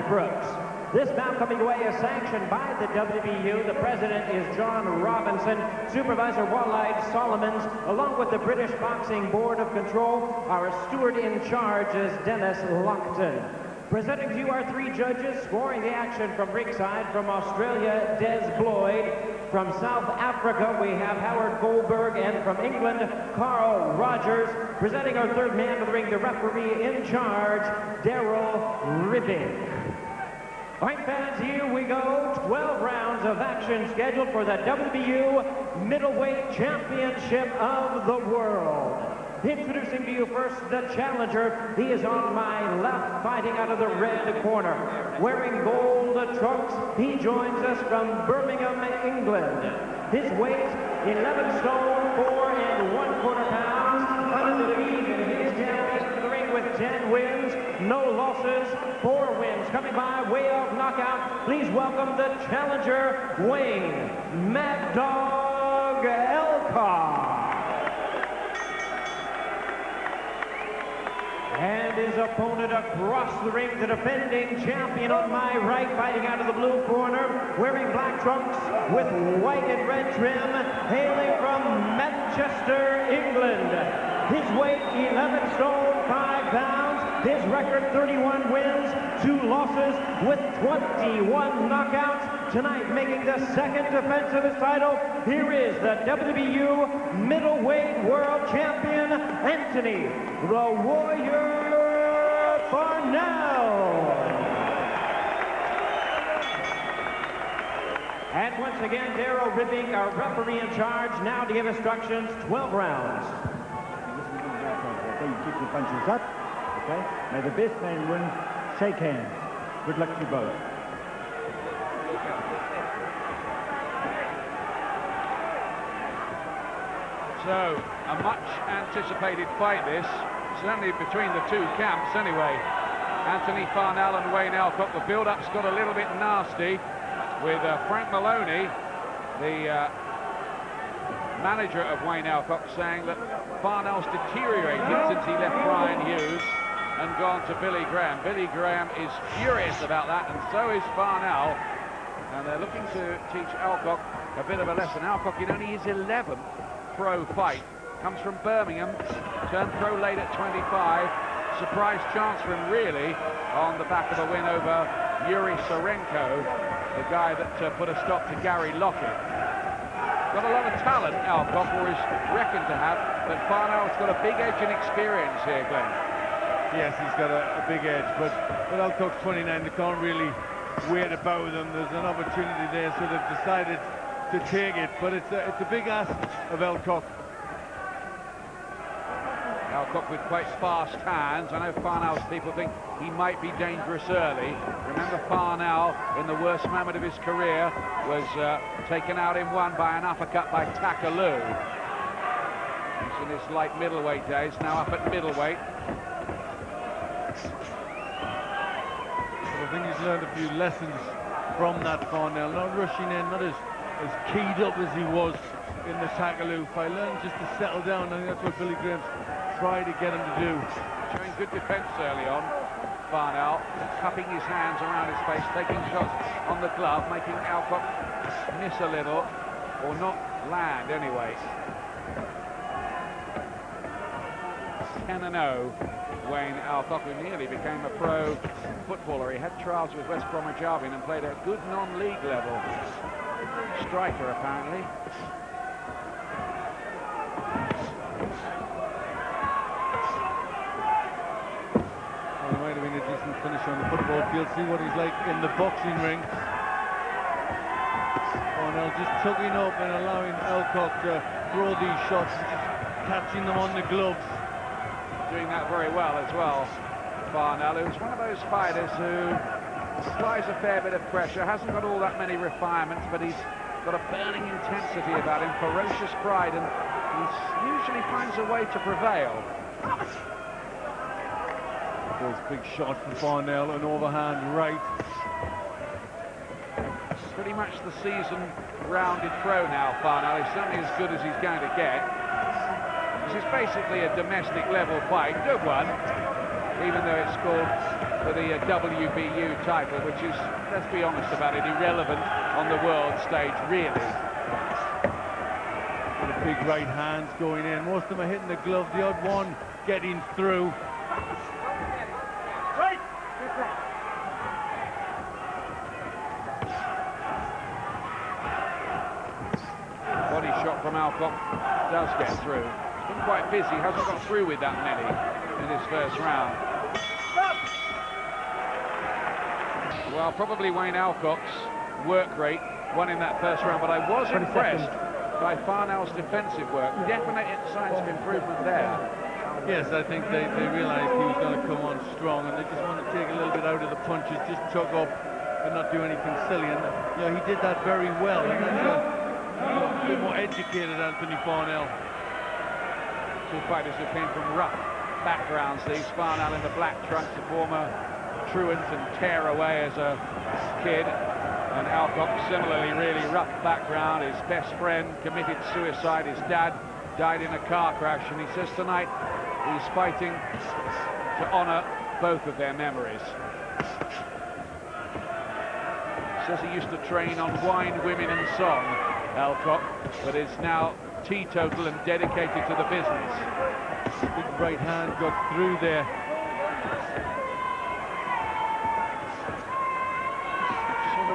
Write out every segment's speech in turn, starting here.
Brooks. This bout coming away is sanctioned by the WBU. The president is John Robinson, Supervisor Wallide Solomons, along with the British Boxing Board of Control. Our steward in charge is Dennis Lockton. Presenting to you our three judges, scoring the action from ringside. From Australia, Des Bloyd. From South Africa, we have Howard Goldberg, and from England, Carl Rogers. Presenting our third man to the ring, the referee in charge, Daryl Ribbing. All right, fans, here we go. 12 rounds of action scheduled for the WBU Middleweight Championship of the World. Introducing to you first the challenger. He is on my left, fighting out of the red corner. Wearing gold trunks, he joins us from Birmingham, England. His weight, 11 stone, 4 1/4 pounds. Undefeated, his champion in the ring with 10 wins, no losses, 4 wins. Coming by way of knockout, please welcome the challenger, Wayne Mad Dog Elcock. And his opponent across the ring, the defending champion on my right, fighting out of the blue corner, wearing black trunks with white and red trim, hailing from Manchester, England. His weight, 11 stone, 5 pounds. His record, 31 wins, 2 losses, with 21 knockouts. Tonight, making the second defense of his title, here is the WBU Middleweight World Champion, Anthony the Warrior Farnell. And once again, Daryl Ribbing, our referee in charge, now to give instructions, 12 rounds. Okay, you keep your punches up. Okay, may the best man win. Shake hands. Good luck to you both. So, a much anticipated fight this, certainly between the two camps anyway. Anthony Farnell and Wayne Elcock. The build-up's got a little bit nasty with Frank Maloney, the manager of Wayne Elcock, saying that Farnell's deteriorated since he left Brian Hughes and gone to Billy Graham. Billy Graham is furious about that, and so is Farnell. And they're looking to teach Elcock a bit of a lesson. Elcock in only his 11th pro fight, comes from Birmingham, turned pro late at 25. Surprise chance for him, really, on the back of a win over Yuri Sorenko, the guy that put a stop to Gary Lockett. Got a lot of talent, Elcock, or is reckoned to have, but Farnell's got a big edge in experience here, Glenn. Yes, he's got a big edge, but Elcock's 29, they can't really wait about them. There's an opportunity there, so they've decided to take it, but it's a big ask of Elcock. Elcock with quite fast hands. I know Farnell's people think he might be dangerous early. Remember, Farnell, in the worst moment of his career, was taken out in one by an uppercut by Takaloo. He's in his light middleweight days, now up at middleweight. I think he's learned a few lessons from that Farnell, not rushing in, not as keyed up as he was in the Takaloo fight. Learn just to settle down. I think that's what Billy Graham's tried to get him to do. Showing good defense early on. Farnell cupping his hands around his face, taking shots on the glove, making Elcock miss a little, or not land anyway. 10-0, Wayne Elcock, who nearly became a pro footballer. He had trials with West Bromwich Albion and played at a good non-league level. Striker, apparently. Well, it might have been a decent finish on the football field. See what he's like in the boxing ring. Farnell just tucking up and allowing Elcock to throw these shots, just catching them on the gloves. Doing that very well as well. Farnell, who's one of those fighters who applies a fair bit of pressure, hasn't got all that many refinements, but he's got a burning intensity about him, ferocious pride, and he usually finds a way to prevail. There's a big shot from Farnell, an overhand right. Pretty much the seasoned rounded pro now, Farnell. He's certainly as good as he's going to get. This is basically a domestic level fight, good one, even though it's called for the WBU title, which is, let's be honest about it, irrelevant on the world stage, really. The big right hands going in. Most of them are hitting the glove. The odd one getting through. Body shot from Elcock does get through. He's been quite busy, hasn't got through with that many in this first round. Well, probably Wayne Elcock's work rate won in that first round, but I was impressed by Farnell's defensive work. Definite signs of improvement there. Yes, I think they realised he was going to come on strong, and they just want to take a little bit out of the punches, just chug up and not do anything silly. And you know, he did that very well. And that's a bit more educated, Anthony Farnell. Two fighters who came from rough backgrounds. These Farnell in the black trunks, the former truant and tear away as a kid. And Elcock, similarly, really rough background. His best friend committed suicide. His dad died in a car crash, and he says tonight he's fighting to honour both of their memories. Says he used to train on wine, women and song, Elcock, but is now teetotal and dedicated to the business. Big right hand got through there.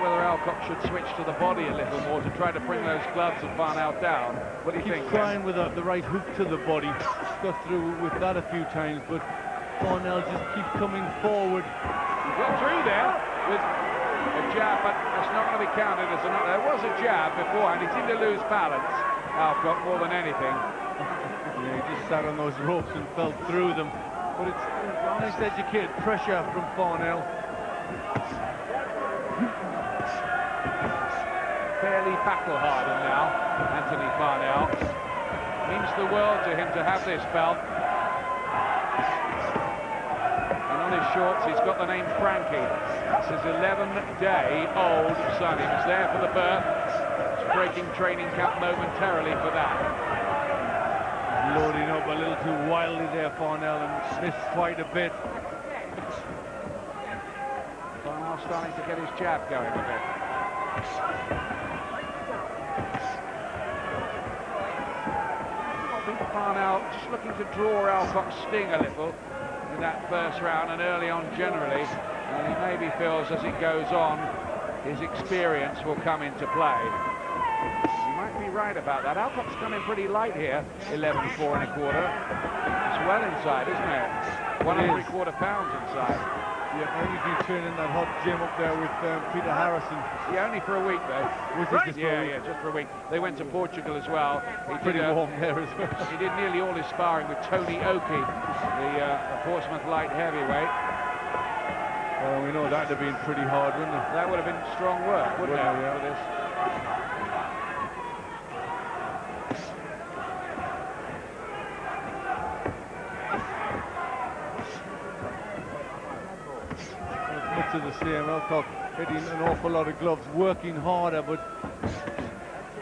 Whether Elcock should switch to the body a little more to try to bring those gloves of Farnell down. What do you think? Trying with the right hook to the body. Got through with that a few times, but Farnell just keeps coming forward. He got through there with a jab, but that's not going to be counted as a knock. There was a jab beforehand. He seemed to lose balance, Elcock, more than anything. Yeah, he just sat on those ropes and fell through them. But it's nice educated pressure from Farnell. Fairly battle-hardened now, Anthony Farnell. Means the world to him to have this belt. And on his shorts, he's got the name Frankie. It's his 11-day-old son. He was there for the birth. He's breaking training camp momentarily for that. Loading up a little too wildly there, Farnell, and missed quite a bit. Farnell starting to get his jab going a bit. Farnell just looking to draw Elcock's sting a little in that first round and early on generally, and he maybe feels as it goes on his experience will come into play. You might be right about that. Elcock's coming pretty light here, 11-4 1/4. It's well inside, isn't it? 1 3/4 pounds inside. Yeah, I think he's training that hot gym up there with Peter Harrison. Yeah, only for a week though. Was it just for a week? Yeah, just for a week. They went to Portugal as well. He Pretty warm there as well. He did nearly all his sparring with Tony Oakey, the Portsmouth light heavyweight. Well, we know that'd have been pretty hard, wouldn't it? That would have been strong work, wouldn't it, Yeah. for this? To the same. Elcock hitting an awful lot of gloves, working harder, but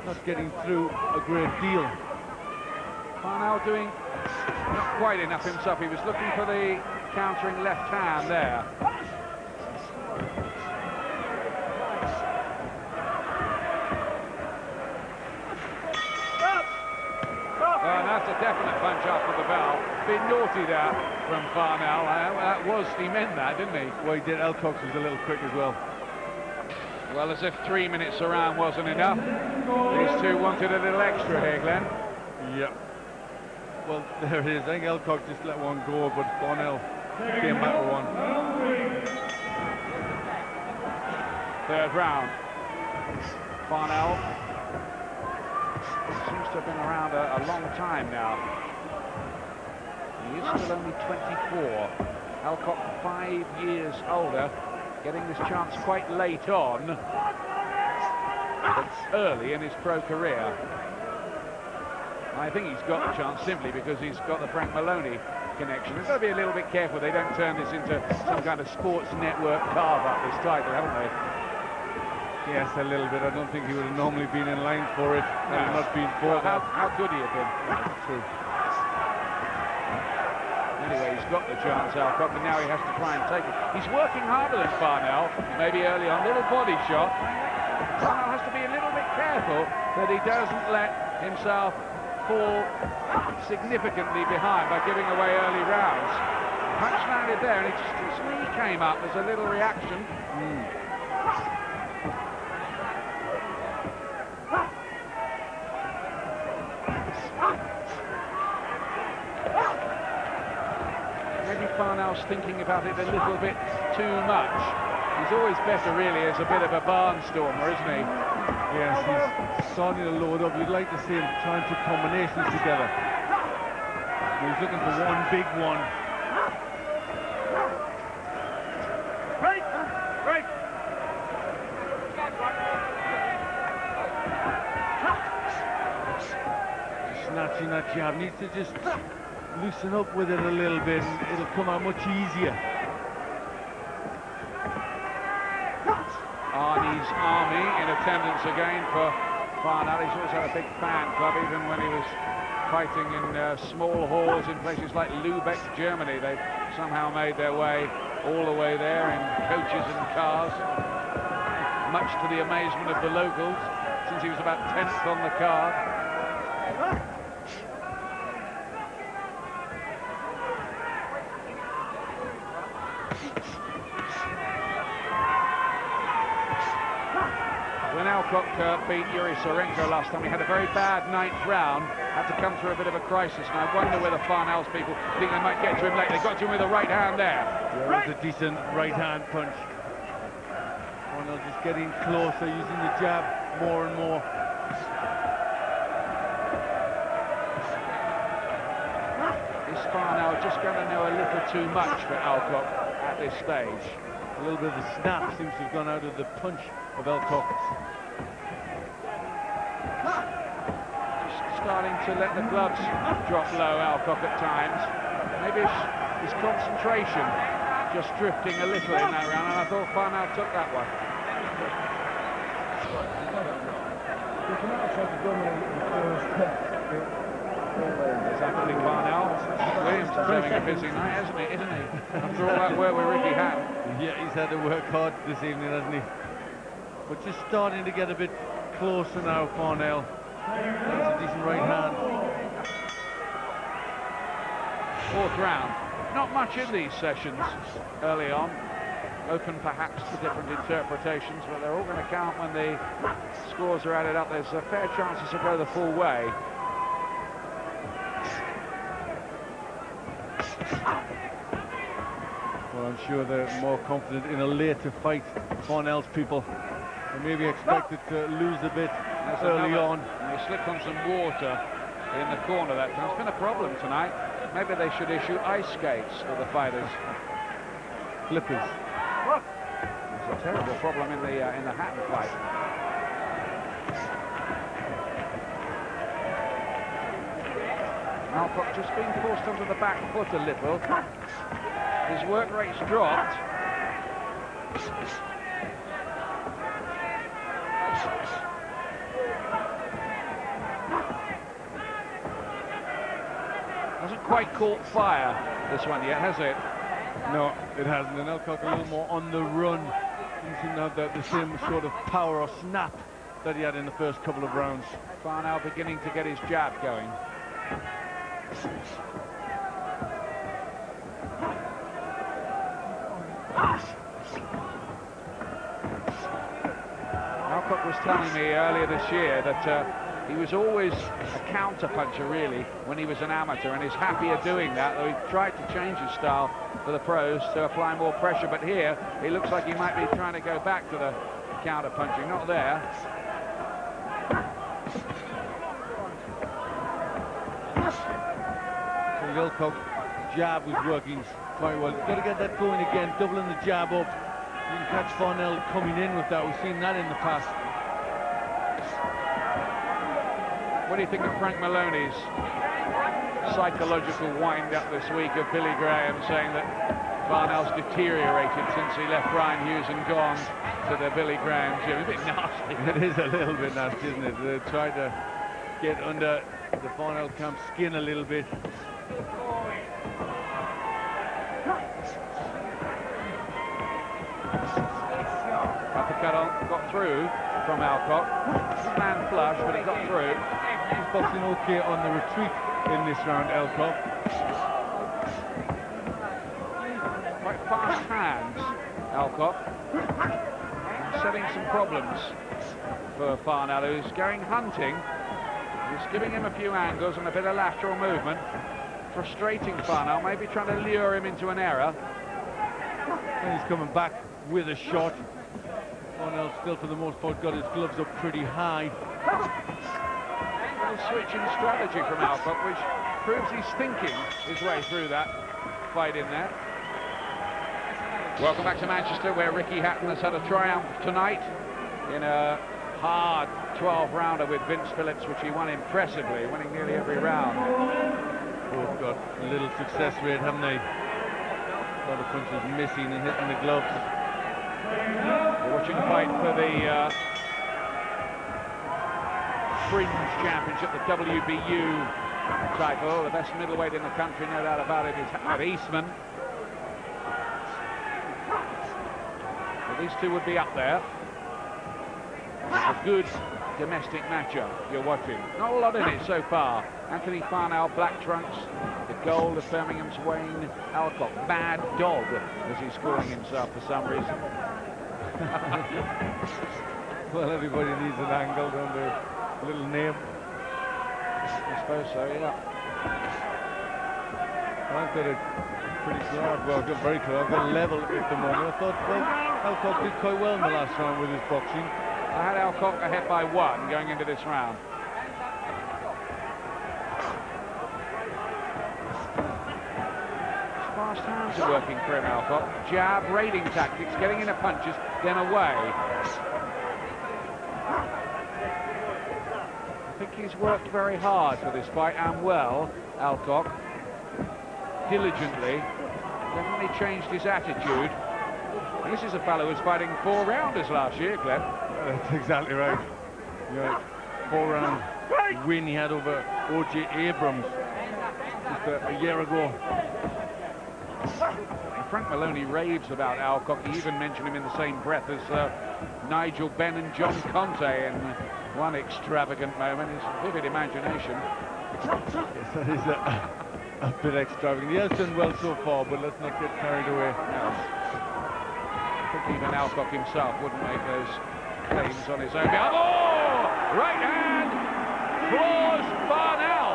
not getting through a great deal. Farnell doing not quite enough himself. He was looking for the countering left hand there. That's a definite punch after the bell. Bit naughty there from Farnell. He meant that, didn't he? Well, he did. Elcock's was a little quick as well. Well, as if 3 minutes around wasn't enough. These two wanted a little extra here, Glenn. Yep. Well, there it is. I think Elcock just let one go, but Farnell came back with one. Third round. Farnell seems to have been around a long time now. He is still only 24. Elcock 5 years older, getting this chance quite late on, but early in his pro career. I think he's got the chance simply because he's got the Frank Maloney connection. They've got to be a little bit careful they don't turn this into some kind of sports network carve-up, this title, haven't they? Yes, a little bit. I don't think he would have normally been in line for it had it not been for that. How could he have been? That's true. Anyway, he's got the chance, Elcock, and now he has to try and take it. He's working harder than Farnell, maybe early on. Little body shot. Farnell has to be a little bit careful that he doesn't let himself fall significantly behind by giving away early rounds. Punch landed there, and his knee came up. There's a little reaction. Maybe Farnell's thinking about it a little bit too much. He's always better, really, as a bit of a barnstormer, isn't he? Yes, he's starting to load up. You'd like to see him trying to combinations together. He's looking for one big one. Right. Snatching that jab, needs to just loosen up with it a little bit, and it'll come out much easier. Arnie's Army in attendance again for Farnell. He's always had a big fan club, even when he was fighting in small halls in places like Lübeck, Germany. They've somehow made their way all the way there in coaches and cars, much to the amazement of the locals, since he was about 10th on the card. When Elcock beat Yuri Sorenko last time, he had a very bad 9th round, had to come through a bit of a crisis, and I wonder whether Farnell's people think they might get to him late. They got to him with a right hand there. Yeah, it was a decent right hand punch. Farnell just getting closer, using the jab more and more. Is Farnell just going to know a little too much for Elcock at this stage? A little bit of the snap seems to have gone out of the punch of Elcock. Just starting to let the gloves drop low, Elcock, at times. Maybe his concentration just drifting a little in that round, and I thought Farnell took that one. Is that the Farnell? Williams is having a busy night, isn't he? After all that work with Ricky Hatton. Yeah, he's had to work hard this evening, hasn't he? But just starting to get a bit closer now, Farnell. That's a decent right hand. 4th round. Not much in these sessions early on. Open perhaps to different interpretations, but they're all going to count when the scores are added up. There's a fair chance this will go the full way. Well, I'm sure they're more confident in a later fight, Farnell's people. They maybe expected to lose a bit early on. They slipped on some water in the corner that time. It's been a problem tonight. Maybe they should issue ice skates for the fighters. Flippers. It's a terrible problem in the Hatton fight. Elcock just being forced onto the back foot a little. His work rate's dropped. Hasn't quite caught fire, this one yet, has it? No, it hasn't. And Elcock a little more on the run. He seemed to have the same sort of power or snap that he had in the first couple of rounds. Farnell beginning to get his jab going. Elcock was telling me earlier this year that he was always a counter-puncher, really, when he was an amateur, and he's happier doing that, though he tried to change his style for the pros to apply more pressure. But here, he looks like he might be trying to go back to the counter-punching. Not there. So Elcock jab was working quite well. He's got to get that going again, doubling the jab up. You can catch Farnell coming in with that. We've seen that in the past. What do you think of Frank Maloney's psychological wind-up this week of Billy Graham saying that Farnell's deteriorated since he left Brian Hughes and gone to the Billy Graham gym? A bit nasty. It is a little bit nasty, isn't it? They tried to get under the Farnell camp skin a little bit. got through from Elcock. Man flush, but he got through. He's boxing okay on the retreat in this round, Elcock. Quite fast hands, Elcock. Setting some problems for Farnell, who's going hunting. He's giving him a few angles and a bit of lateral movement. Frustrating Farnell, maybe trying to lure him into an error. And he's coming back with a shot. Farnell still, for the most part, got his gloves up pretty high. A little switch in strategy from Elcock, which proves he's thinking his way through that fight in there. Welcome back to Manchester, where Ricky Hatton has had a triumph tonight in a hard 12-rounder with Vince Phillips, which he won impressively, winning nearly every round. Both got a little success rate, haven't they? A lot of punches missing and hitting the gloves. We're watching the fight for the Fringe Championship, the WBU title. The best middleweight in the country, no doubt about it, is Ahmed Eastman. These two would be up there. It's a good domestic matchup you're watching. Not a lot in it so far. Anthony Farnell, black trunks. The gold of Birmingham's Wayne Elcock. Mad Dog, as he's calling himself for some reason. Well, everybody needs an angle, don't they? A little name. I suppose so, yeah. I've got a pretty clear, well, I've got very clear. I've got a level at the moment. I thought, well, Elcock did quite well in the last round with his boxing. I had Elcock ahead by 1 going into this round. His fast hands are working for him, Elcock. Jab, raiding tactics, getting into punches, then away. I think he's worked very hard for this fight, and well, Elcock. Diligently. Definitely changed his attitude. And this is a fellow who was fighting 4-rounders last year, Clem. That's exactly right. Yeah, 4-round win he had over O.J. Abrams just a year ago. And Frank Maloney raves about Elcock. He even mentioned him in the same breath as Nigel Benn and John Conte in one extravagant moment. His vivid imagination. Yes, that is a bit extravagant. He has done well so far, but let's not get carried away. I think even Elcock himself wouldn't make those claims on his own behalf. Oh! Right hand! Floors Farnell!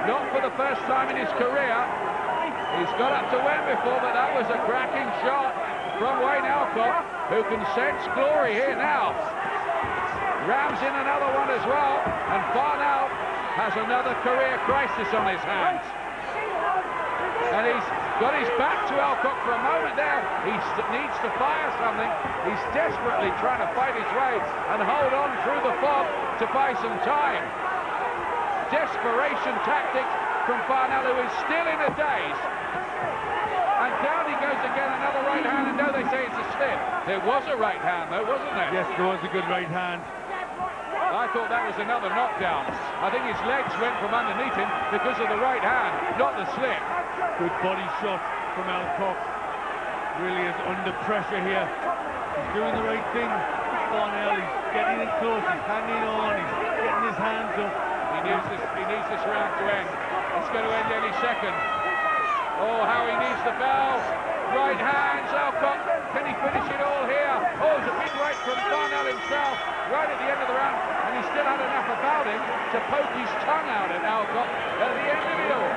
Not for the first time in his career. He's got up to Wayne before, but that was a cracking shot from Wayne Elcock, who can sense glory here now. Rams in another one as well, and Farnell has another career crisis on his hands. And he's got his back to Elcock for a moment there. He needs to fire something. He's desperately trying to fight his way and hold on through the fog to buy some time. Desperation tactics from Farnell, who is still in a daze. And down he goes again, another right hand, and no, they say it's a slip. There was a right hand though, wasn't there? Yes, there was a good right hand. I thought that was another knockdown. I think his legs went from underneath him because of the right hand, not the slip. Good body shot from Elcock. Really is under pressure here. He's doing the right thing. Farnell, he's getting in close, he's hanging on, he's getting his hands up. He needs this round to end. It's going to end any second. Oh, how he needs the bell. Right hands, Elcock. Can he finish it all here? Oh, it's a big right from Farnell himself, right at the end of the round, and he still had enough about him to poke his tongue out at Elcock at the end of it all.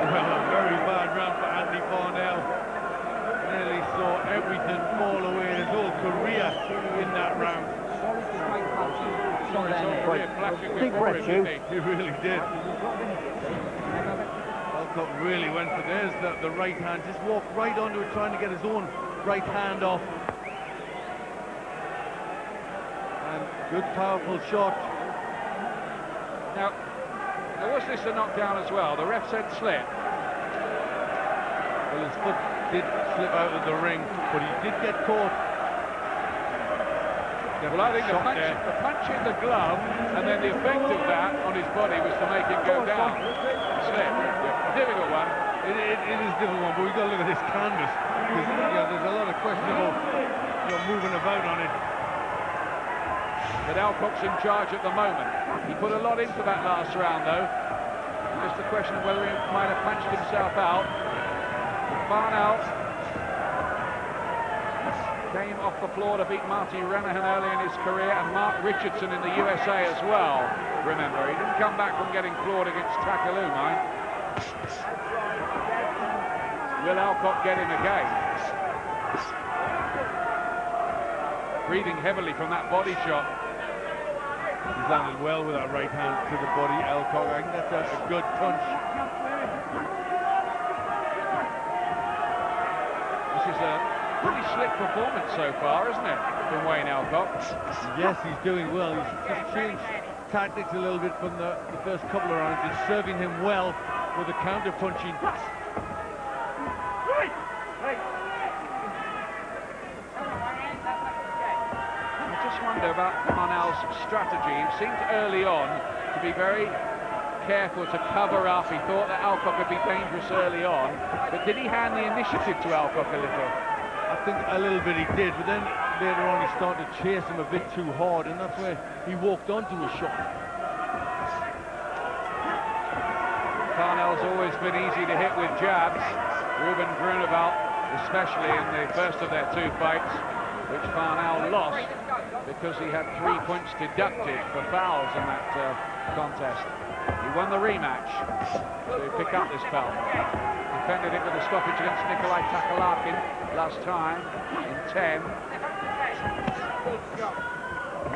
Well, a very bad round for Anthony Farnell. Nearly saw everything fall away in his whole career in that round. Big breath, He really did. Elcock really went for the right hand, just walked right onto it, trying to get his own right hand off. And good, powerful shot. Now, was this a knockdown as well? The ref said slip. Well, his foot did slip out of the ring, but he did get caught. Well, I think the punch in the glove, and then the effect of that on his body was to make him go down. Slip. Difficult one. It is a difficult one, but we've got to look at this canvas, because there's a lot questionable, moving about on it. But Elcock's in charge at the moment. He put a lot into that last round, though. Just a question of whether he might have punched himself out. Farnell came off the floor to beat Marty Renahan early in his career, and Mark Richardson in the USA as well. Remember, he didn't come back from getting floored against Takaloo, mind. Will Elcock get him again? Breathing heavily from that body shot. He's landed well with that right hand to the body, Elcock. I think that's a good punch. This is a pretty slick performance so far, isn't it, from Wayne Elcock? Yes, he's doing well. He's just changed tactics a little bit from the first couple of rounds. It's serving him well with the counter-punching. I just wonder about Farnell's strategy. He seemed early on to be very careful to cover up. He thought that Elcock would be dangerous early on, but did he hand the initiative to Elcock a little? I think a little bit he did, but then later on he started to chase him a bit too hard, and that's where he walked onto a shot. Farnell's always been easy to hit with jabs. Ruben Grunewald, especially in the first of their two fights, which Farnell lost because he had 3 points deducted for fouls in that contest. He won the rematch to pick up this belt. Defended it with a stoppage against Nikolai Takalakin last time in 10.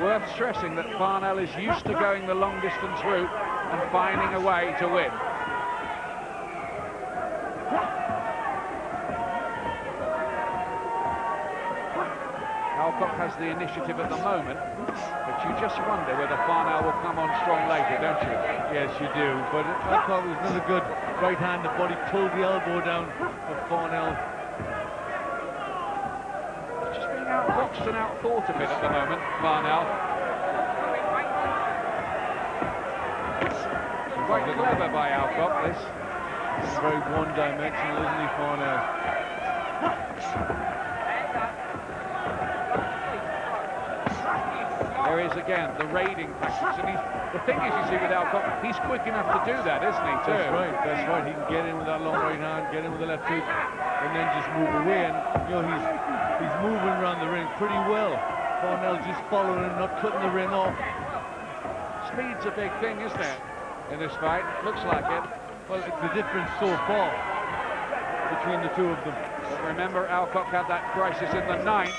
Worth stressing that Farnell is used to going the long distance route and finding a way to win. Elcock has the initiative at the moment, but you just wonder whether Farnell will come on strong later, don't you? Yes, you do, but Elcock was another good right hand. The body pulled the elbow down of Farnell. He's just being outboxed and outthought a bit at the moment, Farnell. Quite clever by Elcock, this. He's very one-dimensional, isn't he, Farnell? There is again the raiding tactics, and the thing is, you see with Elcock, he's quick enough to do that, isn't he? Too. That's right. He can get in with that long right hand, get in with the left hook, and then just move away. And he's moving around the ring pretty well. Farnell just following him, not cutting the ring off. Speed's a big thing, isn't it, in this fight? Looks like it. Well, it's the difference so far between the two of them. But remember, Elcock had that crisis in the 9th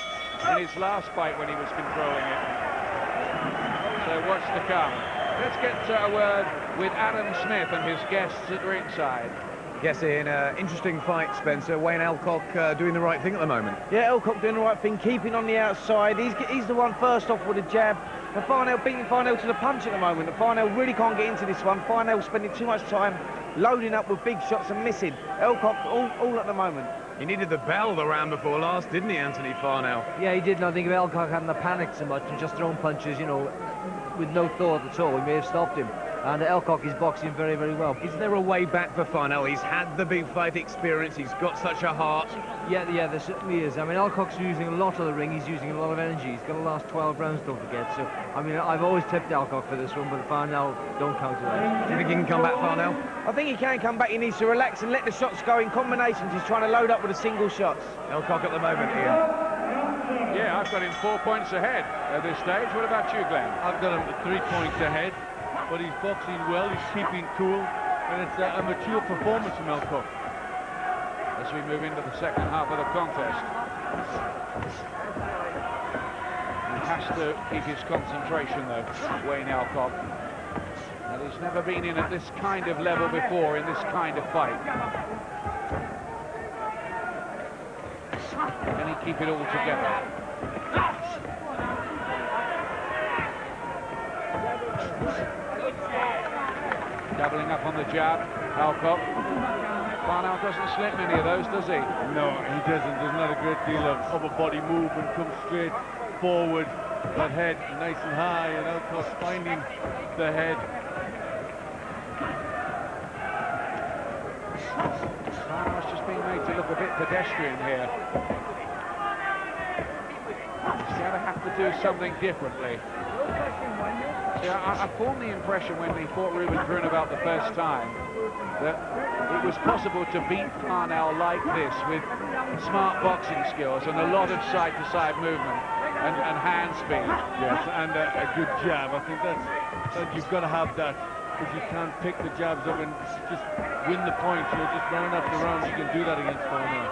in his last fight when he was controlling it. So what's to come? Let's get a word with Adam Smith and his guests at ringside. Yes, Ian, interesting fight, Spencer. Wayne Elcock doing the right thing at the moment. Yeah, Elcock doing the right thing, keeping on the outside. He's the one first off with a jab. And Farnell beating Farnell to the punch at the moment. And Farnell really can't get into this one. Farnell spending too much time loading up with big shots and missing. Elcock all at the moment. He needed the bell the round before last, didn't he, Anthony Farnell? Yeah, he did. And I think if Elcock hadn't panicked so much and just thrown punches, you know, with no thought at all, he may have stopped him. And Elcock is boxing very, very well. Is there a way back for Farnell? He's had the big fight experience. He's got such a heart. Yeah, there certainly is. I mean, Elcock's using a lot of the ring. He's using a lot of energy. He's got the last 12 rounds, don't forget. So, I mean, I've always tipped Elcock for this one, but Farnell don't count that. Do you think he can come back, Farnell? I think he can come back. He needs to relax and let the shots go in combinations. He's trying to load up with the single shots. Elcock at the moment, Ian. Yeah, I've got him 4 points ahead at this stage. What about you, Glenn? I've got him 3 points ahead, but he's boxing well, he's keeping cool, and it's a mature performance from Elcock. As we move into the second half of the contest. He has to keep his concentration, though, Wayne Elcock. And he's never been in at this kind of level before, in this kind of fight. Can he keep it all together? Doubling up on the jab, Elcock. Farnell doesn't slip many of those, does he? No, he doesn't. There's not a great deal of upper body movement. Comes straight forward. That head nice and high, and Elcock finding the head. Farnell's just being made to look a bit pedestrian here. going to have to do something differently. See, I formed the impression when we fought Ruben Grunewald the first time that it was possible to beat Farnell like this with smart boxing skills and a lot of side-to-side movement and hand speed. Yes, and a good jab. I think that you've got to have that, because you can't pick the jabs up and just win the point. You're just round after round. You can do that against Farnell.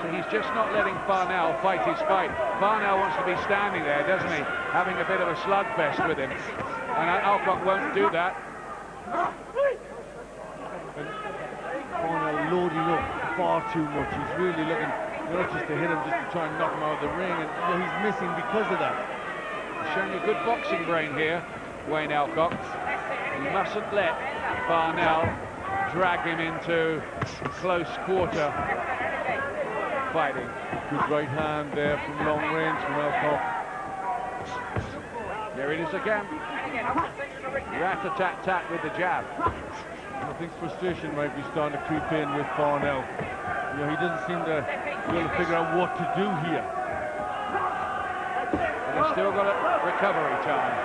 So he's just not letting Farnell fight his fight. Farnell wants to be standing there, doesn't he? Having a bit of a slugfest with him. And Elcock won't do that. And Farnell loading up far too much. He's really looking not just to hit him, just to try and knock him out of the ring. And he's missing because of that. He's showing a good boxing brain here, Wayne Elcock. He mustn't let Farnell drag him into close quarter fighting. Good right hand there from long range from Elcock. There it is again. Rat-a-tat-tat with the jab. I think frustration might be starting to creep in with Farnell. You know, he doesn't seem to be able to figure out what to do here. And he's still got a recovery time.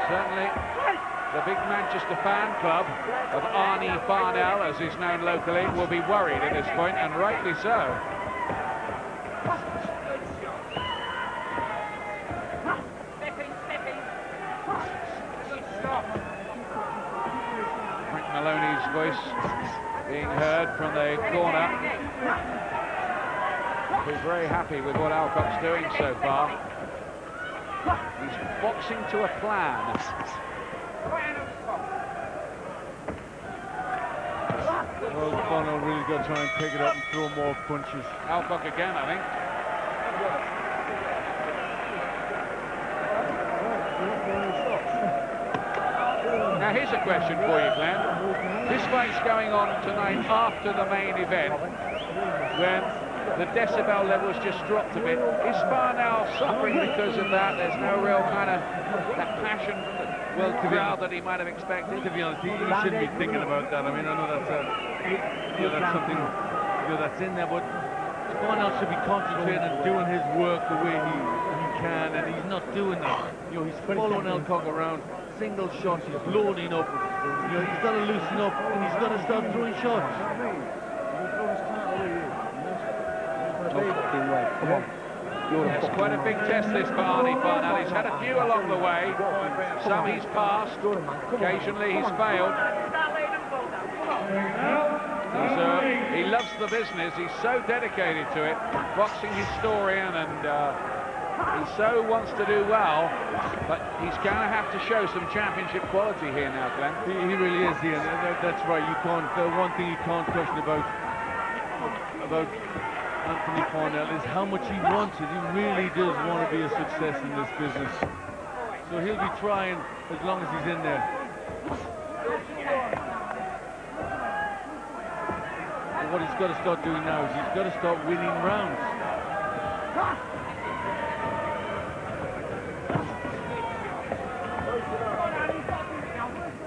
Certainly, the big Manchester fan club of Arnie Farnell, as he's known locally, will be worried at this point, and rightly so. Maloney's voice being heard from the corner. He's very happy with what Elcock's doing so far. He's boxing to a plan. Well, Farnell really got to try and pick it up and throw more punches. Elcock again, I think. Now here's a question for you, Glenn. This fight's going on tonight after the main event, when the decibel levels just dropped a bit. Is Farnell suffering because of that? There's no real kind of that passion from the crowd that he might have expected. To be honest, he shouldn't be thinking about that. I mean, I know that's that's something that's in there, but Farnell should be concentrating and doing his work the way he can, and he's not doing that. You know, he's following Elcock around. Single shots, he's loading up. You know, he's got to loosen up and he's got to start throwing shots. It's quite a big test this for Arnie Farnell. He's had a few along the way. Some he's passed, occasionally he's failed. He loves the business, he's so dedicated to it. Boxing historian, and he so wants to do well, but he's going to have to show some championship quality here now, Glenn. He really is, Ian. That's right. You can't. The one thing you can't question about Anthony Farnell is how much he wants it. He really does want to be a success in this business. So he'll be trying as long as he's in there. And what he's got to start doing now is he's got to start winning rounds.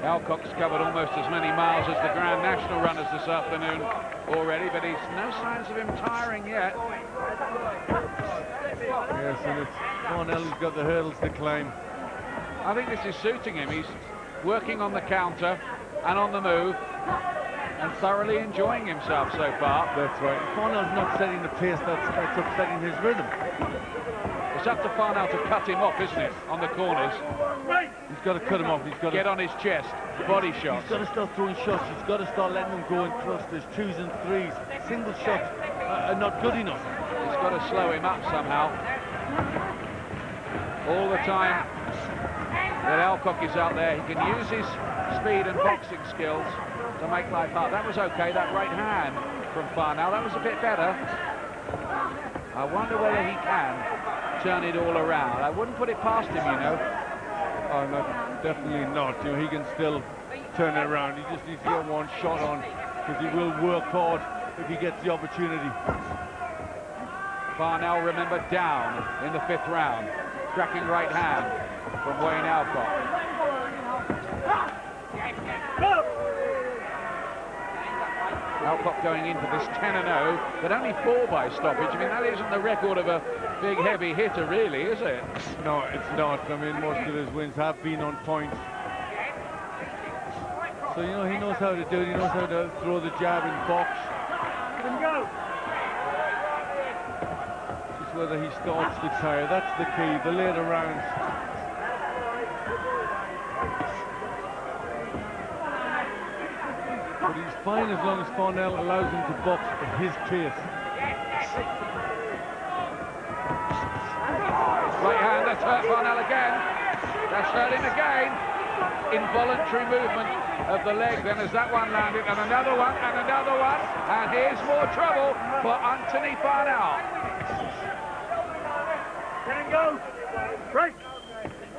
Elcock's covered almost as many miles as the Grand National runners this afternoon already, but he's no signs of him tiring yet. Yes, and it's Farnell who's got the hurdles to climb. I think this is suiting him. He's working on the counter and on the move and thoroughly enjoying himself so far. That's right. Farnell's not setting the pace that's upsetting his rhythm. It's up to Farnell to cut him off, isn't it, on the corners? He's got to cut him off. He's got to get on his chest, body shots. He's got to start throwing shots. He's got to start letting them go in clusters, 2s and 3s. Single shots are not good enough. He's got to slow him up somehow. All the time that Elcock is out there, he can use his speed and boxing skills to make life hard. That was okay, that right hand from Farnell, that was a bit better. I wonder whether he can turn it all around. I wouldn't put it past him, you know. Oh, no, definitely not. You know, he can still turn it around. He just needs to get one shot on, because he will work hard if he gets the opportunity. Farnell, remember, down in the 5th round. Cracking right hand from Wayne Elcock. Elcock going into this 10-0, but only 4 by stoppage. I mean, that isn't the record of a big, heavy hitter, really, is it? No, it's not. I mean, most of his wins have been on points. So, you know, he knows how to do it. He knows how to throw the jab in box. Just whether he starts to tire, that's the key, the later rounds. But he's fine as long as Farnell allows him to box at his pace. Right hand, that's hurt Farnell again. That's hurt him again. Involuntary movement of the leg then as that one landed, and another one, and another one. And here's more trouble for Anthony Farnell. Let him go. Break.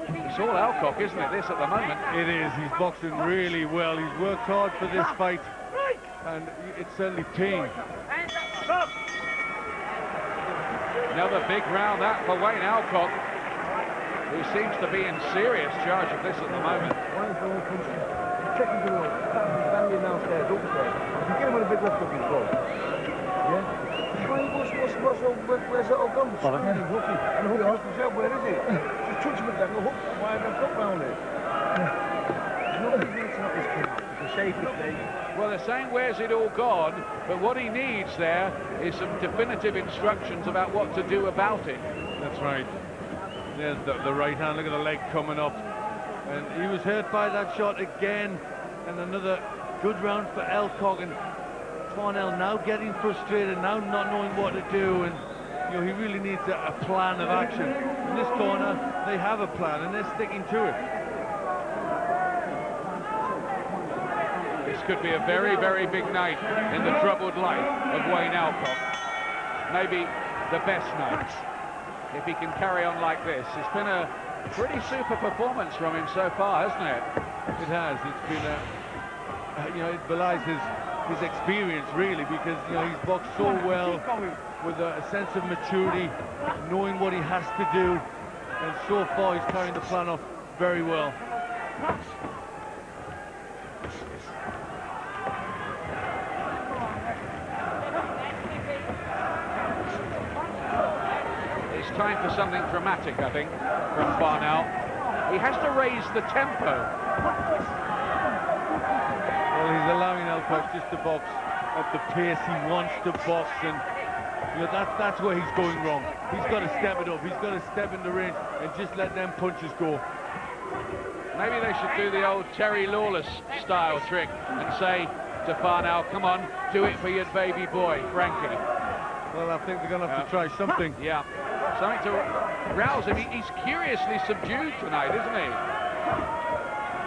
It's all Elcock, isn't it, this at the moment? It is. He's boxing really well. He's worked hard for this fight, and it's certainly paying. Another big round that for Wayne Elcock, who seems to be in serious charge of this at the moment. Checking the road. Standing downstairs, upstairs. You get him with a big left hook in front. Yeah? Where's that all gone? He's lucky. And the hook asked himself, where is it? Just touch him again, the hook. Why have I got round it? Nobody's eating up this kid. It's a safety thing. Well, they're saying where's it all gone, but what he needs there is some definitive instructions about what to do about it. That's right. There's the right hand. Look at the leg coming up. And he was hurt by that shot again. And another good round for Elcock. And Farnell now getting frustrated, now not knowing what to do. And you know, he really needs a plan of action. In this corner, they have a plan, and they're sticking to it. This could be a very, very big night in the troubled life of Wayne Elcock. Maybe the best night, if he can carry on like this. It's been a pretty super performance from him so far, hasn't it? It has. It's been you know, it belies his experience, really, because, you know, he's boxed so well with a sense of maturity, knowing what he has to do, and so far he's carrying the plan off very well. It's time for something dramatic, I think, from Farnell. He has to raise the tempo. Well, he's allowing Elcock just to box at the pace he wants to box, and you know, that's where he's going wrong. He's got to step it up. He's got to step in the range and just let them punches go. Maybe they should do the old Terry Lawless style trick and say to Farnell, come on, do it for your baby boy, Frankie. Well, I think they're going to have to try something. Yeah, something to rouse him. He's curiously subdued tonight, isn't he?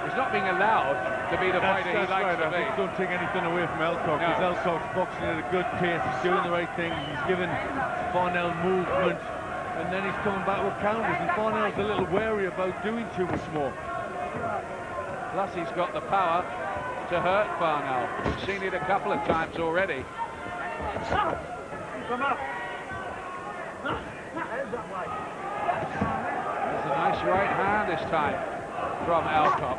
He's not being allowed to be the fighter he likes to be. Don't take anything away from Elcock, because Elcock's boxing at a good pace. He's doing the right thing. He's given Farnell movement, and then he's coming back with counters, and Farnell's a little wary about doing too much more. Plus, he's got the power to hurt Farnell. We've seen it a couple of times already. Come up. There's a nice right hand this time from Elcock.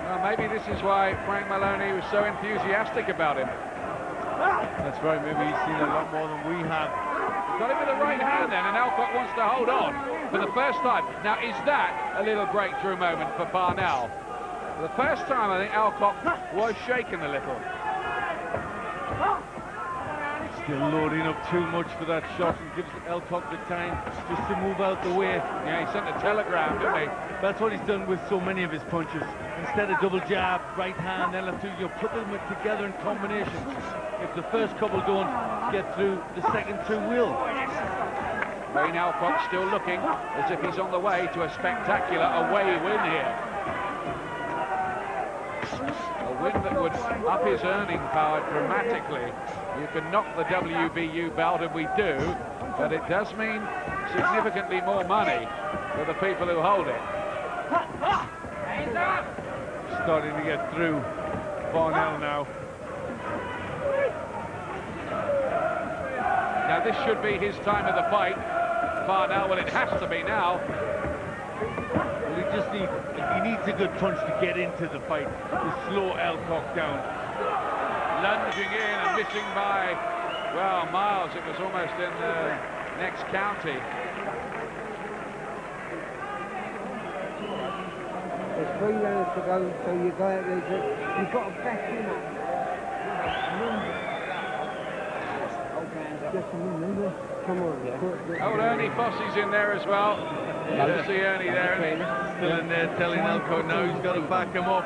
Well, maybe this is why Frank Maloney was so enthusiastic about him. That's right, maybe he's seen a lot more than we have. Got him with the right hand then, and Elcock wants to hold on for the first time. Now, is that a little breakthrough moment for Farnell? For the first time, I think Elcock was shaken a little. Still loading up too much for that shot, and gives Elcock the time just to move out the way. Yeah, he sent a telegram, didn't he? That's what he's done with so many of his punches. Instead of double jab, right hand, they'll have to put them together in combinations. If the first couple don't get through, the second two will. Wayne Elcock still looking as if he's on the way to a spectacular away win here. A win that would up his earning power dramatically. You can knock the WBU belt, and we do, but it does mean significantly more money for the people who hold it. Starting to get through Farnell now. Now this should be his time of the fight. Farnell, well, it has to be now. Well, he needs a good punch to get into the fight, to slow Elcock down. lunging in and missing by, well, miles. It was almost in the next county. There's 3 rounds to go, so you go out there, you've got to back him up. Just remember, come on. Old Ernie Fossey's in there as well. You can see Ernie there. Still in there telling Elcock now he's got to back him up.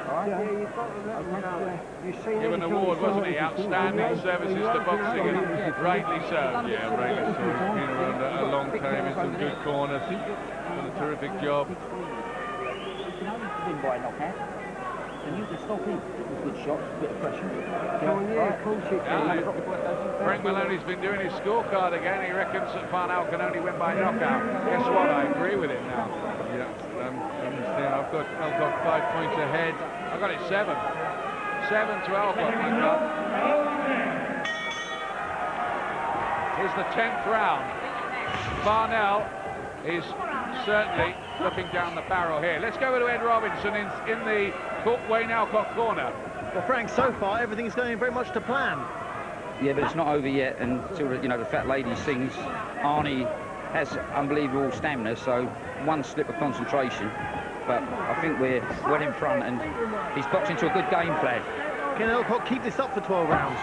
Given an award, wasn't he? Outstanding services to boxing, and rightly so. Yeah, rightly so. He's been around a long time in some good corners. Done a terrific job. By a knockout, and you can stop him with good shots, a bit of pressure. Frank Maloney's been doing his scorecard again. He reckons that Farnell can only win by knockout. Guess what? I agree with him now. Yeah, I've got Elcock 5 points ahead. I've got it 7. 7 to Elcock, my God. Here's the 10th round. Farnell is certainly looking down the barrel here. Let's go to Ed Robinson in the Wayne Elcock corner. Well, Frank, so far everything's going very much to plan. Yeah, but it's not over yet until the fat lady sings. Arnie has unbelievable stamina, so one slip of concentration. But I think we're well in front, and he's boxing to a good game plan. Can Elcock keep this up for 12 rounds?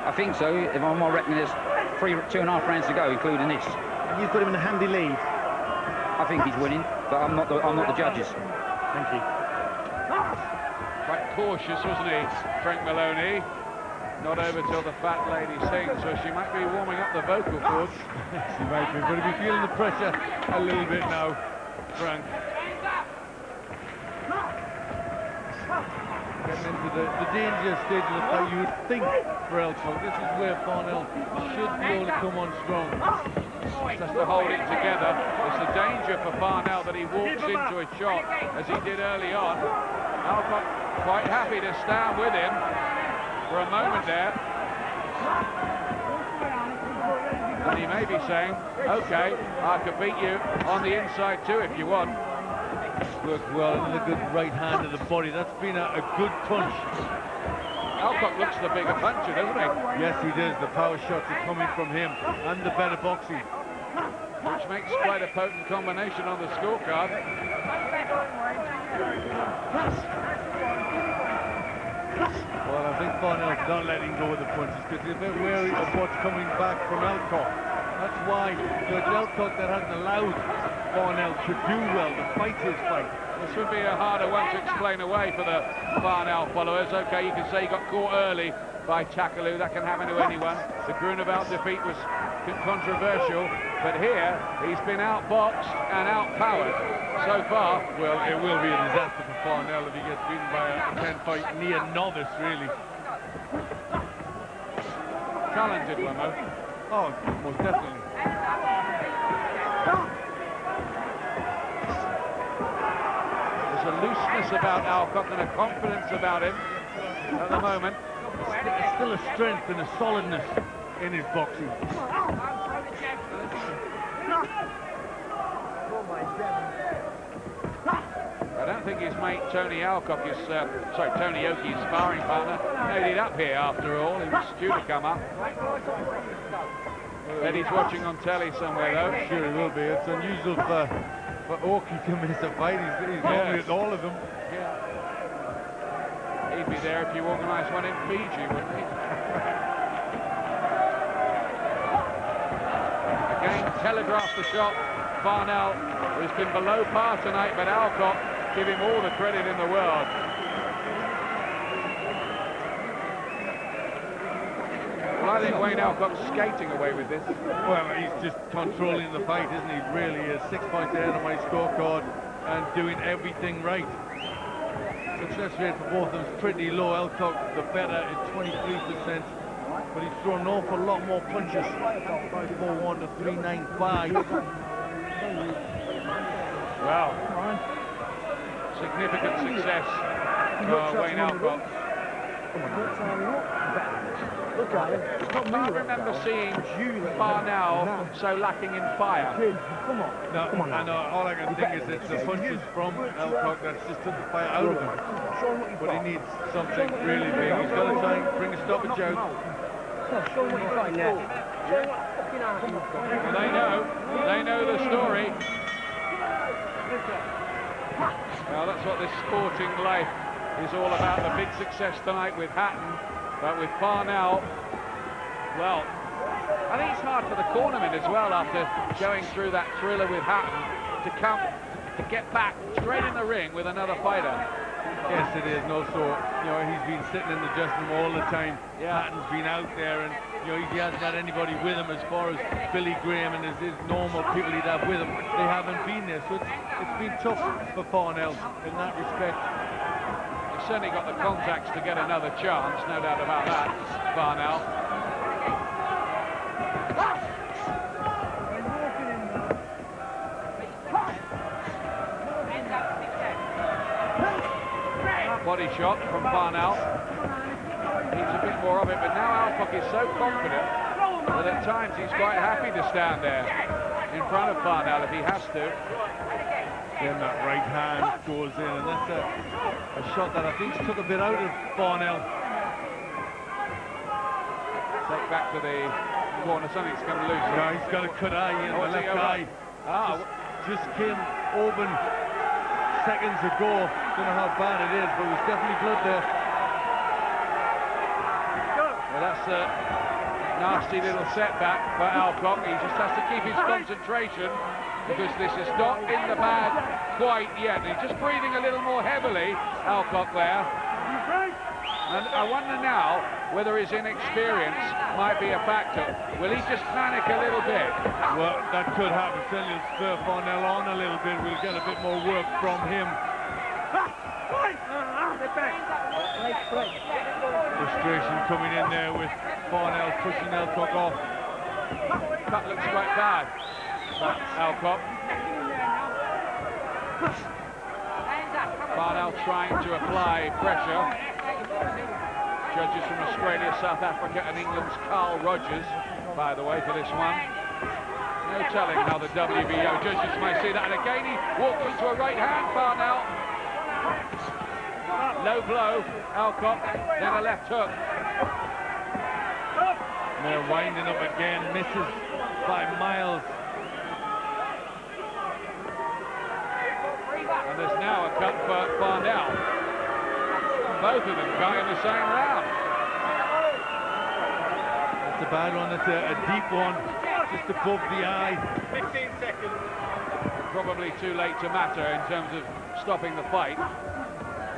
I think so. If I'm reckoning, there's 2.5 rounds to go, including this. And you've got him in a handy lead. I think he's winning, but I'm not the judges. Thank you. Quite cautious, wasn't he, Frank Maloney? Not over till the fat lady sings, so she might be warming up the vocal cords. She might be, but he'll be feeling the pressure a little bit now, Frank. Getting into the danger stage of the fight, you would think, for Elcock. This is where Farnell should be able to come on strong. Just to hold it together. It's the danger for Farnell that he walks into a shot, as he did early on. Elcock quite happy to stand with him for a moment there. And he may be saying, OK, I could beat you on the inside too if you want. Worked well, and a good right hand to the body. That's been a good punch. Elcock looks the bigger puncher, doesn't he? Yes, he does. The power shots are coming from him, and the better boxing. Which makes quite a potent combination on the scorecard. Well, I think Farnell's not letting go of the punches because he's a bit wary of what's coming back from Elcock. That's why Judge Elcock that hasn't allowed Farnell to do well, to fight his fight. This would be a harder one to explain away for the Farnell followers. OK, you can say he got caught early by Takaloo. That can happen to anyone. The Grunewald defeat was controversial, but here he's been outboxed and outpowered so far. Well, it will be a disaster for Farnell if he gets beaten by a 10-fight near novice, really. Talented one, though. Oh, most definitely. There's a looseness about Elcock and a confidence about him at the moment. There's still a strength and a solidness in his boxing. I don't think his mate Tony Elcock is, Tony Oakey, his sparring partner, made it up here after all. He was due to come up. Eddie's watching on telly somewhere though. Sure he will be. It's unusual for Oakey to miss a fight. He's normally at all of them. Yeah. He'd be there if you organised one in Fiji, wouldn't he? Again, telegraphs the shot. Farnell has been below par tonight, but Elcock give him all the credit in the world. Well, I think Wayne Elcock's skating away with this. Well, he's just controlling the fight, isn't he? Really is. 6 points ahead on my scorecard and doing everything right. Success rate for both of them is pretty low. Elcock, the better, is 23%. But he's thrown an awful lot more punches. 5-4-1 to 3-9-5. Well, significant success for Wayne Elcock. I remember seeing Farnell so lacking in fire. No, and all I can think is it's the punches from Elcock that's just took the fire out of him. But he needs something really big. He's got to try and bring a stop it, Joe. Show what you've got in there. Show what fucking arse you've got. Well, they know the story. Well, that's what this sporting life is all about. The big success tonight with Hatton, but with Farnell, well, I think it's hard for the cornerman as well, after going through that thriller with Hatton, to get back straight in the ring with another fighter. Yes, it is, and also, you know, he's been sitting in the dressing room all the time. Yeah. Hatton's been out there, and you know, he hasn't had anybody with him as far as Billy Graham and his normal people he'd have with him. They haven't been there, so it's been tough for Farnell in that respect. He's certainly got the contacts to get another chance, no doubt about that, Farnell. Body shot from Farnell. Needs a bit more of it, but now Elcock is so confident that at times he's quite happy to stand there in front of Farnell if he has to. Then that right hand goes in, and that's a shot that I think took a bit out of Farnell. Take back to the corner, something's come loose. No, he's got a cut eye in the left eye. Just came open seconds ago. Don't know how bad it is, but there's definitely blood there. Well, that's a nasty little setback for Elcock. He just has to keep his concentration, because this is not in the bag quite yet. He's just breathing a little more heavily, Elcock there. And I wonder now whether his inexperience might be a factor. Will he just panic a little bit? Well, that could happen. Certainly it'll spur Farnell on a little bit. We'll get a bit more work from him. Frustration coming in there with Farnell pushing Elcock off. Cut looks quite bad, but Elcock. Farnell trying to apply pressure. Judges from Australia, South Africa and England's Carl Rogers, by the way, for this one. No telling how the WBO judges may see that. And again, he walked into a right hand, Farnell. Low blow, Elcock, then a left hook. They're winding up again, misses by miles. And there's now a cut for Farnell. Both of them going in the same round. That's a bad one, that's a deep one, just above the eye. 15 seconds. Probably too late to matter in terms of stopping the fight.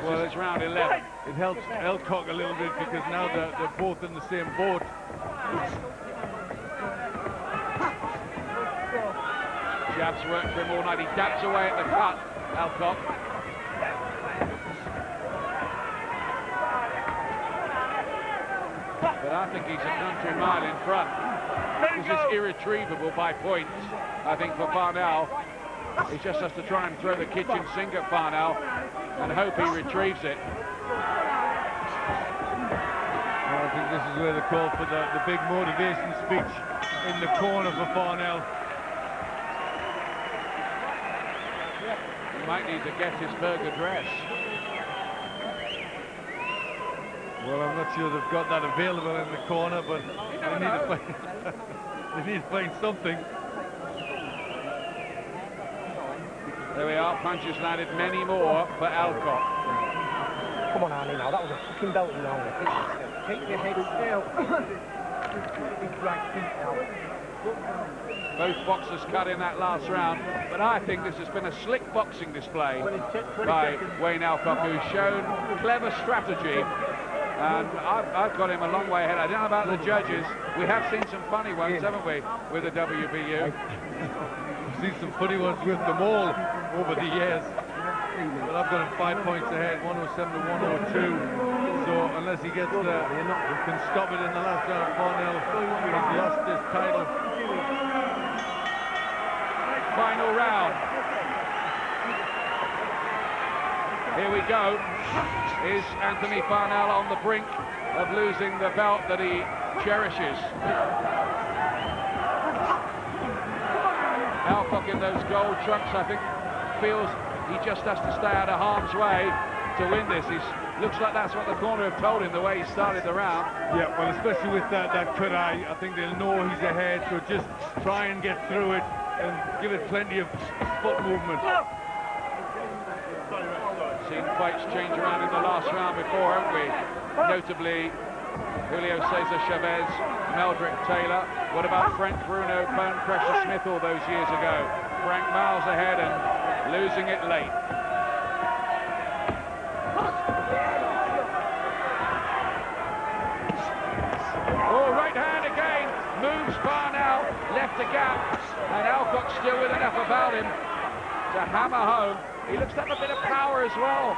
Well, it's round 11. It helps Elcock a little bit, because now they're both in the same boat. Jabs work for him all night. He dabs away at the cut, Elcock. But I think he's a country mile in front. This is irretrievable by points, I think, for Farnell. He just has to try and throw the kitchen sink at Farnell and hope he retrieves it. Well, I think this is where they call for the big motivation speech in the corner for Farnell. He might need to get his burger dress. Well, I'm not sure they've got that available in the corner, but they need to find, they need to find something. There we are, punches landed, many more for Elcock. Come on, Arnie, now, that was a fucking belting round. Take your head still. Both boxers cut in that last round, but I think this has been a slick boxing display by Wayne Elcock, who's shown clever strategy, and I've got him a long way ahead. I don't know about the judges. We have seen some funny ones, haven't we, with the WBU? We've seen some funny ones with them all over the years. But I've got him 5 points ahead, 107 to 102. So unless he gets can stop it in the last round, Farnell has lost his title. Final round. Here we go. Is Anthony Farnell on the brink of losing the belt that he cherishes? Elcock in those gold trunks, I think, feels he just has to stay out of harm's way. to win this. Looks like that's what the corner have told him, the way he started the round. Yeah, well, especially with that cut eye, I think they'll know he's ahead, so just try and get through it and give it plenty of foot movement. Seen fights change around in the last round before, haven't we? Notably, Julio Cesar Chavez, Meldrick Taylor. What about Frank Bruno, Bone Crusher Smith all those years ago? Frank miles ahead and losing it late. Oh, right hand again, moves Farnell, left a gap, and Elcock still with enough about him to hammer home. He looks to have a bit of power as well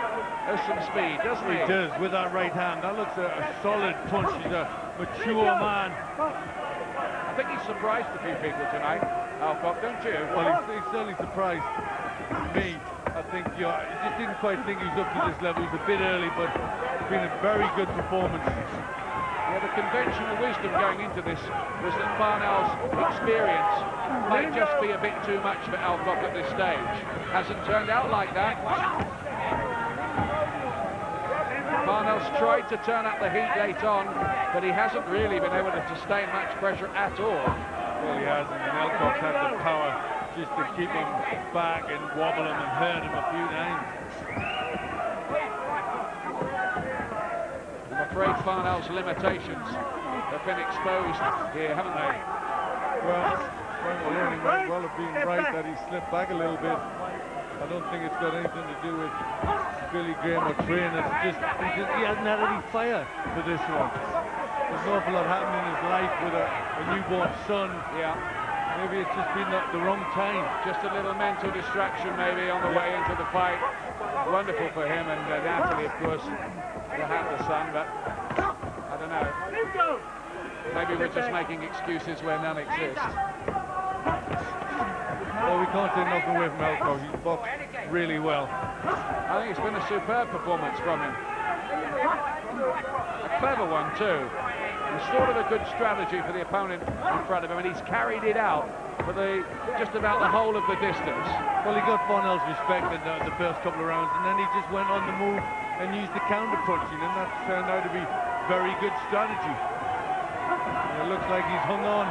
as some speed, doesn't he? He does, with that right hand. That looks a solid punch. He's a mature man. I think he's surprised a few people tonight, Elcock, don't you? Well, he's certainly surprised me. I think he just didn't quite think he was up to this level. He was a bit early, but it's been a very good performance. Yeah, the conventional wisdom going into this was that Farnell's experience might just be a bit too much for Elcock at this stage. Hasn't turned out like that. Farnell's tried to turn up the heat late on, but he hasn't really been able to sustain much pressure at all. Well, he hasn't, and Elcock's had the power just to keep him back and wobble him and hurt him a few times. I'm afraid Farnell's limitations have been exposed here, haven't they? Well, Frank Maloney might well have been right that he slipped back a little bit. I don't think it's got anything to do with Billy Graham or trainers. He hasn't had any fire for this one. There's an awful lot happening in his life with a newborn son. Yeah. Maybe it's just been the wrong time. Just a little mental distraction maybe on the way into the fight. Wonderful for him and Natalie, of course, to have the son, but I don't know. Maybe we're just making excuses where none exist. Well, we can't take nothing away from Elcock. He's boxed really well. I think it's been a superb performance from him. A clever one too. And sort of a good strategy for the opponent in front of him, and he's carried it out for just about the whole of the distance. Well, he got Farnell's respect in the first couple of rounds, and then he just went on the move and used the counter punching, and that turned out to be very good strategy. And it looks like he's hung on.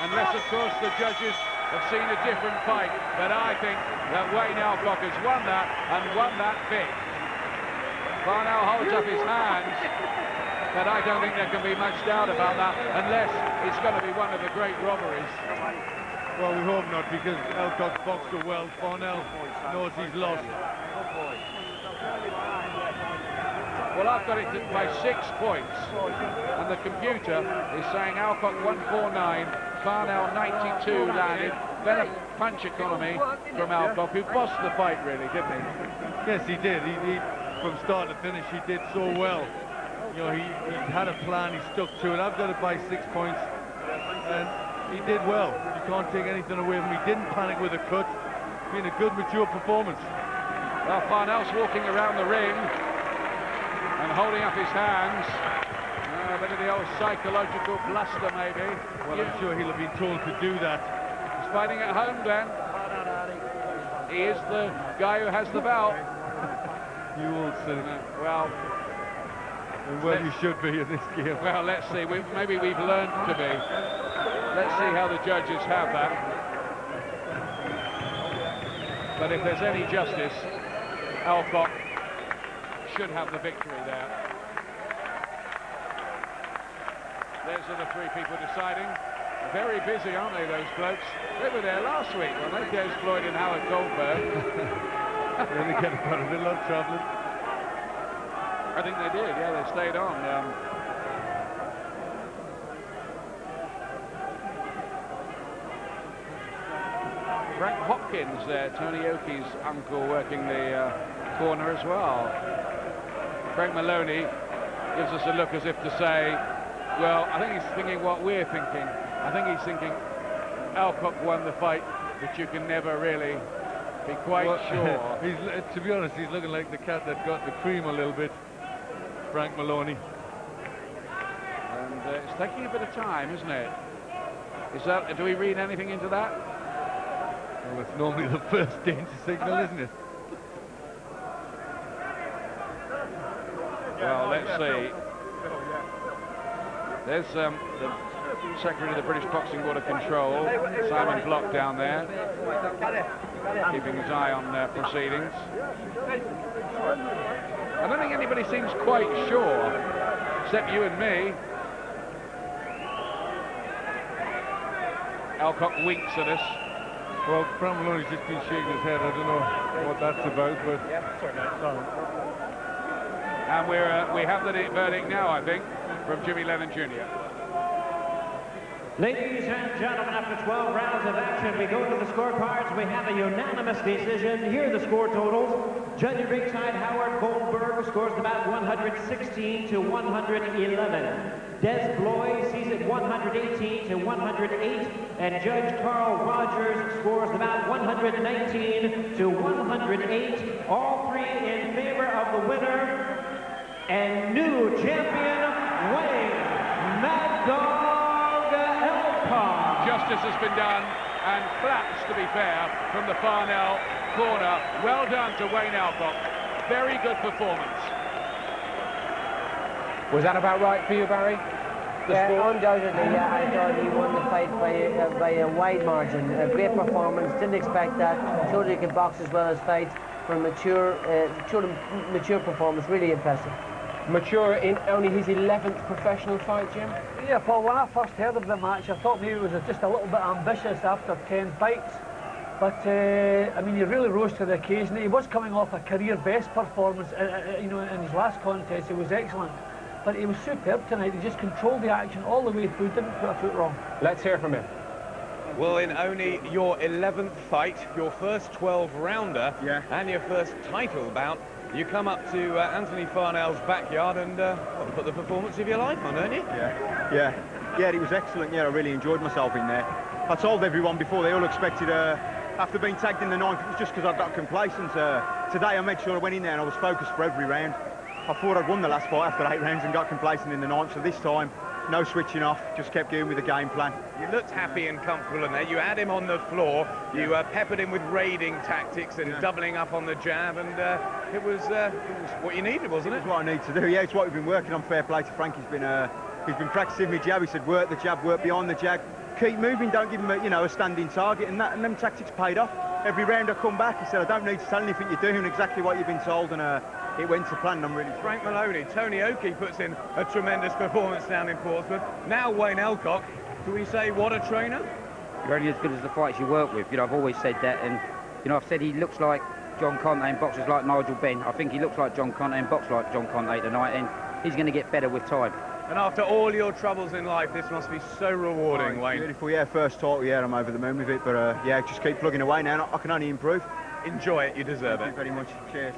Unless, of course, the judges have seen a different fight, but I think that Wayne Elcock has won that, and won that big. Farnell holds up his hands, but I don't think there can be much doubt about that, unless it's going to be one of the great robberies. Well, we hope not, because Elcock boxed so well. Farnell knows he's lost. Well, I've got it by 6 points, and the computer is saying Elcock 149, Farnell 92 landed. Better punch economy from Elcock, who bossed the fight, really, didn't he? Yes, he did. He from start to finish, he did so well. You know, he had a plan, he stuck to it. I've got it by 6 points, and he did well. You can't take anything away from him. He didn't panic with a cut. It's been a good, mature performance. Well, Farnell's walking around the ring and holding up his hands. A bit of the old psychological bluster, maybe. Well, I'm sure he'll have been told to do that. He's fighting at home, then. He is the guy who has the belt. You old cynic. Well, you should be in this game. Well, let's see. Maybe we've learned to be. Let's see how the judges have that. But if there's any justice, Elcock should have the victory there. Those are the three people deciding. Very busy, aren't they, those blokes? They were there last week, weren't they? Des Floyd and Howard Goldberg. They get about a little of travelling. I think they did, yeah, they stayed on. Frank Hopkins there, Tony Oakey's uncle, working the corner as well. Frank Maloney gives us a look as if to say, well, I think he's thinking what we're thinking. I think he's thinking Elcock won the fight, but you can never really be quite sure. To be honest, he's looking like the cat that got the cream a little bit, Frank Maloney. And it's taking a bit of time, isn't it? Do we read anything into that? Well, it's normally the first danger signal, isn't it? Let's see. There's the Secretary of the British Boxing Board of Control, Simon Block, down there, keeping his eye on proceedings. I don't think anybody seems quite sure, except you and me. Elcock winks at us. Well, Fran Maloney's just been shaking his head. I don't know what that's about, but... And we have the verdict now, I think, from Jimmy Lennon Jr. Ladies and gentlemen, after 12 rounds of action, we go to the scorecards. We have a unanimous decision. Here are the score totals. Judge at ringside, Howard Goldberg, scores the bout 116 to 111. Des Blois sees it 118 to 108. And Judge Carl Rogers scores the bout 119 to 108. All three in favor of the winner and new champion, weighing Mad Dog Elcock. Justice has been done, and claps, to be fair, from the Farnell corner. Well done to Wayne Elcock. Very good performance. Was that about right for you, Barry? Yeah, undoubtedly, I thought he won the fight by a wide margin. A great performance, didn't expect that. Showed he could box as well as fight. For a mature performance, really impressive. Mature in only his 11th professional fight, Jim? Yeah, Paul, when I first heard of the match, I thought maybe it was just a little bit ambitious after 10 fights. But, I mean, he really rose to the occasion. He was coming off a career-best performance, you know, in his last contest. He was excellent. But he was superb tonight. He just controlled the action all the way through, didn't put a foot wrong. Let's hear from him. Well, in only your 11th fight, your first 12-rounder, and your first title bout, you come up to Anthony Farnell's backyard and put the performance of your life on, don't you? Yeah, it was excellent. Yeah, I really enjoyed myself in there. I told everyone before, they all expected, after being tagged in the 9th, it was just because I got complacent. Today I made sure I went in there and I was focused for every round. I thought I'd won the last fight after 8 rounds and got complacent in the 9th, so this time, no switching off, just kept going with the game plan. You looked happy and comfortable in there. You had him on the floor. You peppered him with raiding tactics and doubling up on the jab, and it was what you needed, wasn't it? It was what I need to do. Yeah, it's what we've been working on. Fair play to Frank. He's been practicing my jab. He said, work the jab, work behind the jab, keep moving, don't give him a standing target, and them tactics paid off. Every round I come back, he said, I don't need to tell anything, you're doing exactly what you've been told, and it went to plan. I'm really... Frank Maloney, Tony Oakey puts in a tremendous performance down in Portsmouth. Now Wayne Elcock, do we say what a trainer? You're only as good as the fights you work with. You know, I've always said that, and you know, I've said he looks like John Conte and boxes like Nigel Benn. I think he looks like John Conte and boxes like John Conte tonight, and he's going to get better with time. And after all your troubles in life, this must be so rewarding, Wayne. Beautiful, yeah, first title, yeah, I'm over the moon with it, but yeah, just keep plugging away now, I can only improve. Enjoy it, you deserve it. Thank you very much, cheers.